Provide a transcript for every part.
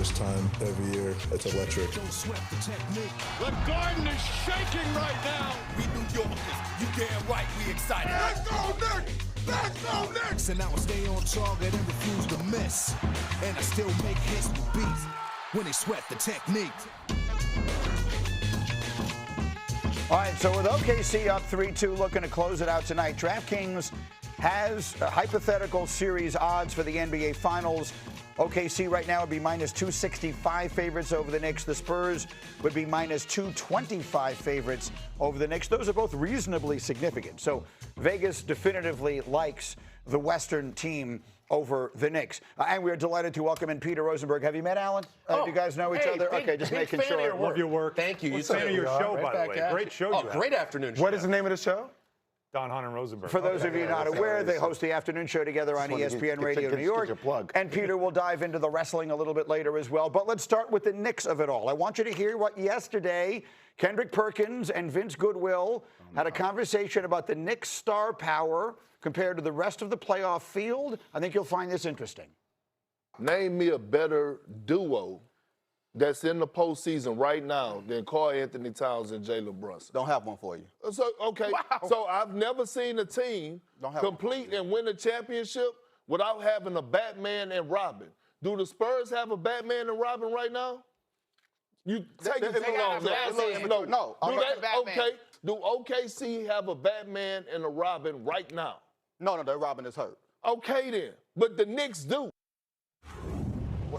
this time every year. It's electric. Don't sweat the technique. The garden is shaking right now. We New Yorkers, you damn right we excited. Let's go Knicks! Let's go Knicks! And I will stay on target and refuse to miss. And I still make hits with beats when they sweat the technique. All right, so with OKC up 3-2, looking to close it out tonight, DraftKings has hypothetical series odds for the NBA Finals. OKC right now would be minus 265 favorites over the Knicks. The Spurs would be minus 225 favorites over the Knicks. Those are both reasonably significant. So Vegas definitively likes the Western team over the Knicks. And we are delighted to welcome in Peter Rosenberg. Have you met Alan? Do you guys know each other? Okay, just making sure. Love your work. Thank you. What's the name of your show, by the way? Great show. Great afternoon show. What is the name of the show? Don, Hunt, and Rosenberg. For those of you not aware, they host the afternoon show together on ESPN Radio New York. And Peter will dive into the wrestling a little bit later as well. But let's start with the Knicks of it all. I want you to hear what yesterday Kendrick Perkins and Vince Goodwill had a conversation about the Knicks' star power compared to the rest of the playoff field. I think you'll find this interesting. Name me a better duo that's in the postseason right now than Karl-Anthony Towns and Jalen Brunson. Don't have one for you. So, okay, so I've never seen a team complete and win a championship without having a Batman and Robin. Do the Spurs have a Batman and Robin right now? You take it too long. No. Okay. Do OKC have a Batman and a Robin right now? No, their Robin is hurt. Okay then, but the Knicks do.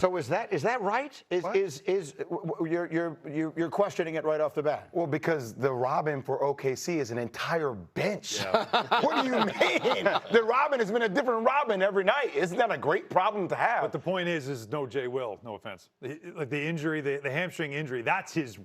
So is that right? You're questioning it right off the bat? Well, because the Robin for OKC is an entire bench. Yeah. What do you mean? The Robin has been a different Robin every night. Isn't that a great problem to have? But the point is no Jay Will. No offense. Like the injury, the hamstring injury. That's his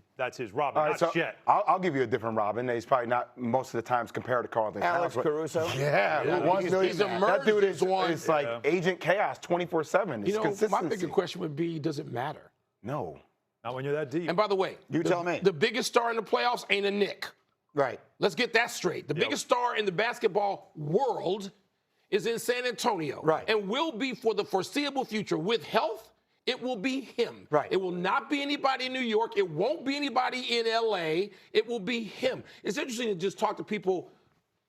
Robin. All right, not so Chet. I'll give you a different Robin. He's probably not most of the times compared to Karl-Anthony Alex Towns. Caruso. Yeah. He's that dude is one. like Agent Chaos 24/7. You know, my bigger question would be, does it matter? No. Not when you're that deep. And by the way, tell me. The biggest star in the playoffs ain't a Knick. Right. Let's get that straight. The biggest star in the basketball world is in San Antonio. Right. And will be for the foreseeable future. With health, it will be him. Right. It will not be anybody in New York. It won't be anybody in LA. It will be him. It's interesting to just talk to people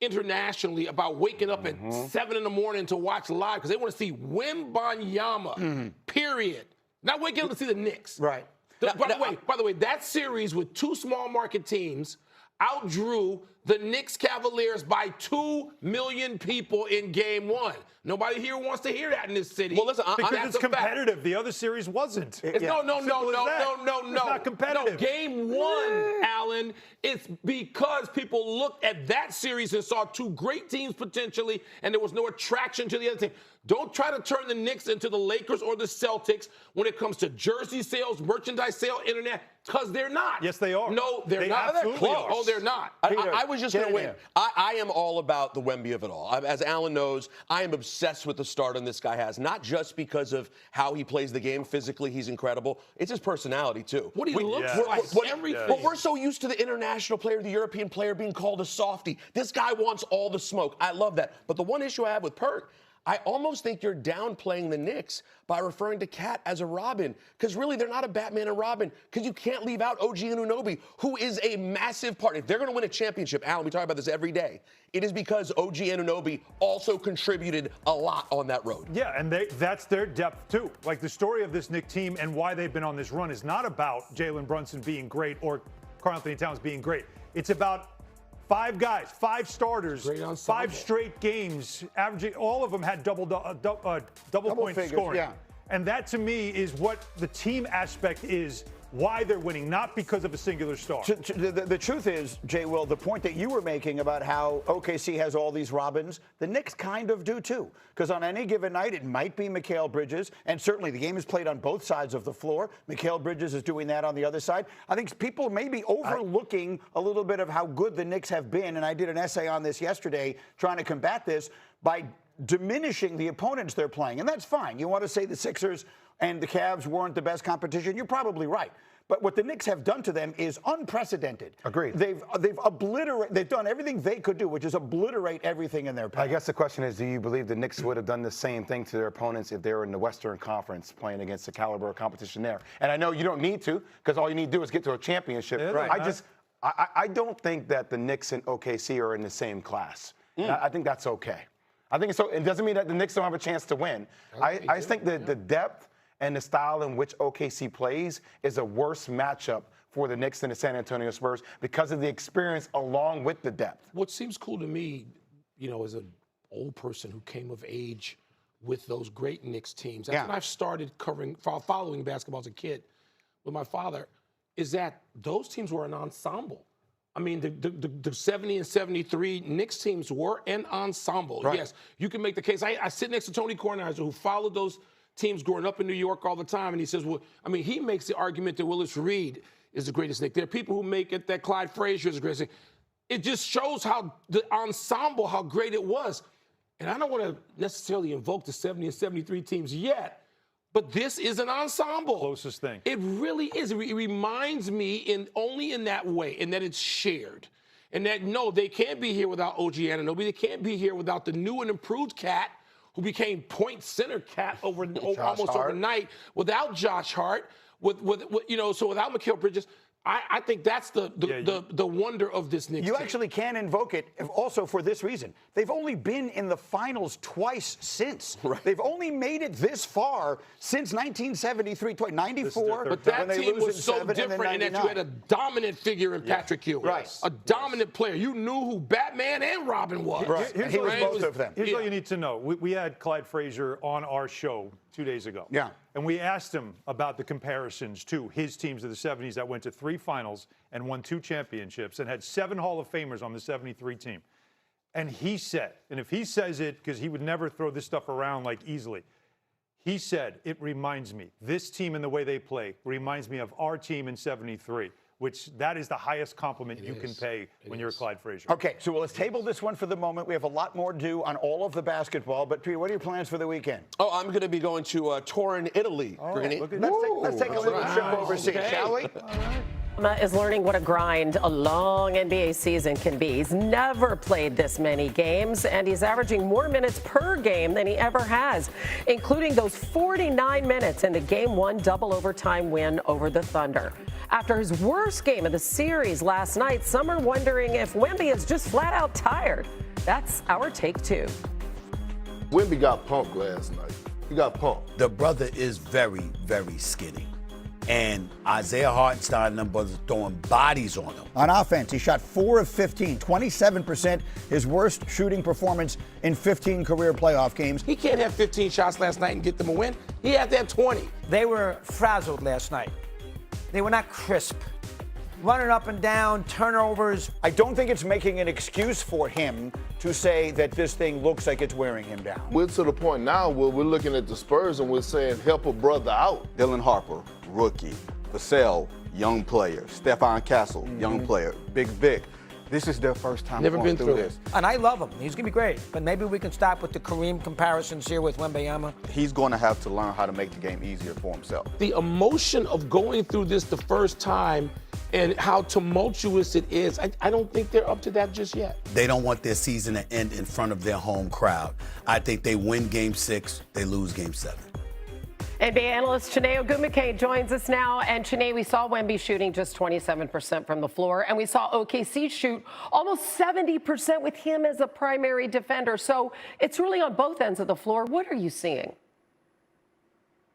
internationally about waking up at 7 in the morning to watch live because they want to see Wembanyama, period. Not waking up to see the Knicks. Right. By the way, that series with two small market teams outdrew the Knicks Cavaliers by 2 million people in game one. Nobody here wants to hear that in this city. Well, listen, because it's competitive. The other series wasn't. No. It's not competitive. No, game one, Alan, it's because people looked at that series and saw two great teams potentially, and there was no attraction to the other team. Don't try to turn the Knicks into the Lakers or the Celtics when it comes to jersey sales, merchandise sale, internet, because they're not. Yes, they are. No, they're not. Absolutely Close. are. Oh, they're not. I was just going to wait. I am all about the Wemby of it all. As Alan knows, I am obsessed with the stardom this guy has, not just because of how he plays the game. Physically, he's incredible. It's his personality, too. What he looks like, everything. But we're so used to the international player, the European player being called a softie. This guy wants all the smoke. I love that. But the one issue I have with Perk, I almost think you're downplaying the Knicks by referring to KAT as a Robin, because really they're not a Batman and Robin, because you can't leave out OG Anunoby, who is a massive part. If they're going to win a championship, Alan, we talk about this every day, it is because OG Anunoby also contributed a lot on that road. Yeah, and that's their depth, too. Like, the story of this Knicks team and why they've been on this run is not about Jalen Brunson being great or Karl-Anthony Towns being great. It's about 5 guys, 5 starters, 5 straight games, averaging, all of them had double point figures, scoring. yeah. And that, to me, is what the team aspect is, why they're winning, not because of a singular star. The truth is, Jay Will, the point that you were making about how OKC has all these Robins, the Knicks kind of do too. Because on any given night, it might be Mikal Bridges, and certainly the game is played on both sides of the floor. Mikal Bridges is doing that on the other side. I think people may be overlooking a little bit of how good the Knicks have been, and I did an essay on this yesterday trying to combat this by diminishing the opponents they're playing. And that's fine. You want to say the Sixers and the Cavs weren't the best competition, you're probably right. But what the Knicks have done to them is unprecedented. Agreed. They've obliterated. They've done everything they could do, which is obliterate everything in their path. I guess the question is, do you believe the Knicks would have done the same thing to their opponents if they were in the Western Conference playing against the caliber of competition there? And I know you don't need to, because all you need to do is get to a championship. Yeah, right. I don't think that the Knicks and OKC are in the same class. I think that's okay. I think so. It doesn't mean that the Knicks don't have a chance to win. I just think that the depth and the style in which OKC plays is a worse matchup for the Knicks than the San Antonio Spurs because of the experience along with the depth. What seems cool to me, you know, as an old person who came of age with those great Knicks teams, that's when I've started following basketball as a kid with my father, is that those teams were an ensemble. I mean, the 70 and 73 Knicks teams were an ensemble. Right. Yes, you can make the case. I sit next to Tony Kornheiser, who followed those teams growing up in New York all the time, and he says, well, I mean, he makes the argument that Willis Reed is the greatest Knick. There are people who make it that Clyde Frazier is the greatest Knick. It just shows how the ensemble, how great it was. And I don't want to necessarily invoke the 70 and 73 teams yet, but this is an ensemble. Closest thing. It really is. It reminds me only in that way, in that it's shared. And that, no, they can't be here without OG Anunoby. They can't be here without the new and improved Cat, who became point center Cat almost overnight, without Josh Hart, so without Mikal Bridges. I think that's the wonder of this Knicks team. Actually can invoke it also for this reason. They've only been in the finals twice since. Right. They've only made it this far since 1973, 94. But that team was so different in that you had a dominant figure in Patrick Ewing. Right. A dominant player. You knew who Batman and Robin was. Right. He was both of them. Here's all you need to know. We had Clyde Frazier on our show 2 days ago. Yeah. And we asked him about the comparisons to his teams of the 70s that went to 3 finals and won 2 championships and had 7 Hall of Famers on the 73 team. And he said, and if he says it, because he would never throw this stuff around like easily, he said, it reminds me, this team and the way they play reminds me of our team in 73. Which that is the highest compliment you can pay when you're Clyde Frazier. Okay, so let's table this one for the moment. We have a lot more to do on all of the basketball. But, Peter, what are your plans for the weekend? Oh, I'm going to be going to Turin, Italy. Let's take a little trip overseas, shall we? Is learning what a grind a long NBA season can be. He's never played this many games, and he's averaging more minutes per game than he ever has, including those 49 minutes in the Game 1 double overtime win over the Thunder. After his worst game of the series last night, some are wondering if Wemby is just flat out tired. That's our take 2. Wemby got pumped last night. He got pumped. The brother is very, very skinny. And Isaiah Hartenstein and them brothers throwing bodies on him. On offense, he shot 4 of 15, 27%, his worst shooting performance in 15 career playoff games. He can't have 15 shots last night and get them a win. He had to have 20. They were frazzled last night. They were not crisp. Running up and down, turnovers. I don't think it's making an excuse for him to say that this thing looks like it's wearing him down. We're to the point now where we're looking at the Spurs and we're saying, help a brother out. Dylan Harper, rookie. Vassell, young player. Stephon Castle, young player. Big Vic. This is their first time going through this. And I love him. He's going to be great. But maybe we can stop with the Kareem comparisons here with Wembanyama. He's going to have to learn how to make the game easier for himself. The emotion of going through this the first time and how tumultuous it is, I don't think they're up to that just yet. They don't want their season to end in front of their home crowd. I think they win Game 6, they lose Game 7. NBA analyst Chiney Ogwumike joins us now. And Chiney, we saw Wemby shooting just 27% from the floor, and we saw OKC shoot almost 70% with him as a primary defender. So it's really on both ends of the floor. What are you seeing?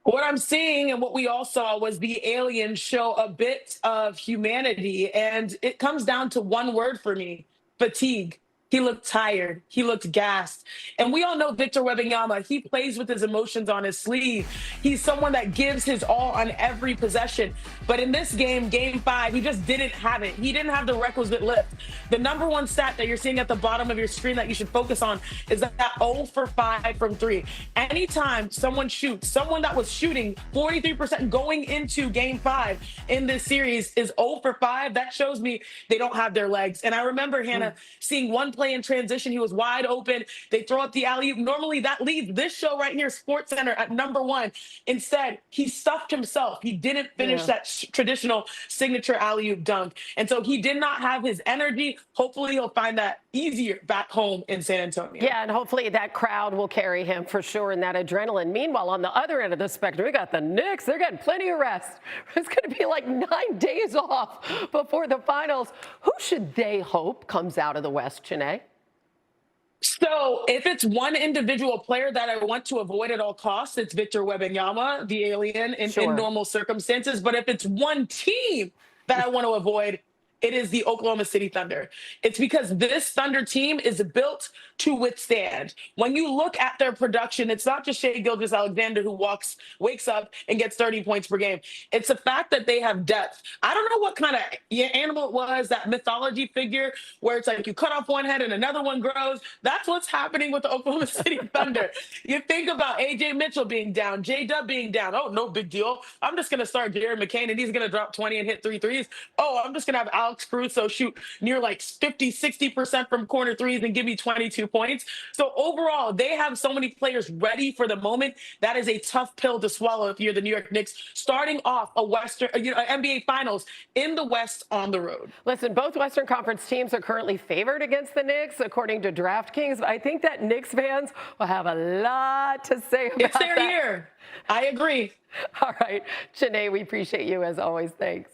What I'm seeing and what we all saw was the aliens show a bit of humanity. And it comes down to one word for me: fatigue. He looked tired. He looked gassed. And we all know Victor Wembanyama. He plays with his emotions on his sleeve. He's someone that gives his all on every possession. But in this game, Game 5, he just didn't have it. He didn't have the requisite lift. The number one stat that you're seeing at the bottom of your screen that you should focus on is that 0 for 5 from 3. Anytime someone shoots, someone that was shooting 43% going into Game 5 in this series is 0 for 5, that shows me they don't have their legs. And I remember, Hannah, seeing one play in transition. He was wide open. They throw up the alley-oop. Normally that leads this show right here, SportsCenter, at #1. Instead, he stuffed himself. He didn't finish that traditional signature alley-oop dunk. And so he did not have his energy. Hopefully he'll find that easier back home in San Antonio. Yeah, and hopefully that crowd will carry him for sure in that adrenaline. Meanwhile, on the other end of the spectrum, we got the Knicks. They're getting plenty of rest. It's going to be like 9 days off before the finals. Who should they hope comes out of the West, Janae? So if it's one individual player that I want to avoid at all costs, it's Victor Wembanyama, the alien, in normal circumstances. But if it's one team that I want to avoid, it is the Oklahoma City Thunder. It's because this Thunder team is built to withstand. When you look at their production, it's not just Shai Gilgeous-Alexander who wakes up and gets 30 points per game. It's the fact that they have depth. I don't know what kind of animal it was, that mythology figure where it's like you cut off one head and another one grows. That's what's happening with the Oklahoma City Thunder. You think about A.J. Mitchell being down, J-Dub being down. Oh, no big deal. I'm just going to start Jared McCain and he's going to drop 20 and hit 3 threes. Oh, I'm just going to have Alex Caruso shoot near like 50, 60% from corner threes and give me 22 points. So overall, they have so many players ready for the moment. That is a tough pill to swallow if you're the New York Knicks, starting off a NBA Finals in the West on the road. Listen, both Western Conference teams are currently favored against the Knicks, according to DraftKings. I think that Knicks fans will have a lot to say about it's their year. I agree. All right, Janae, we appreciate you as always. Thanks.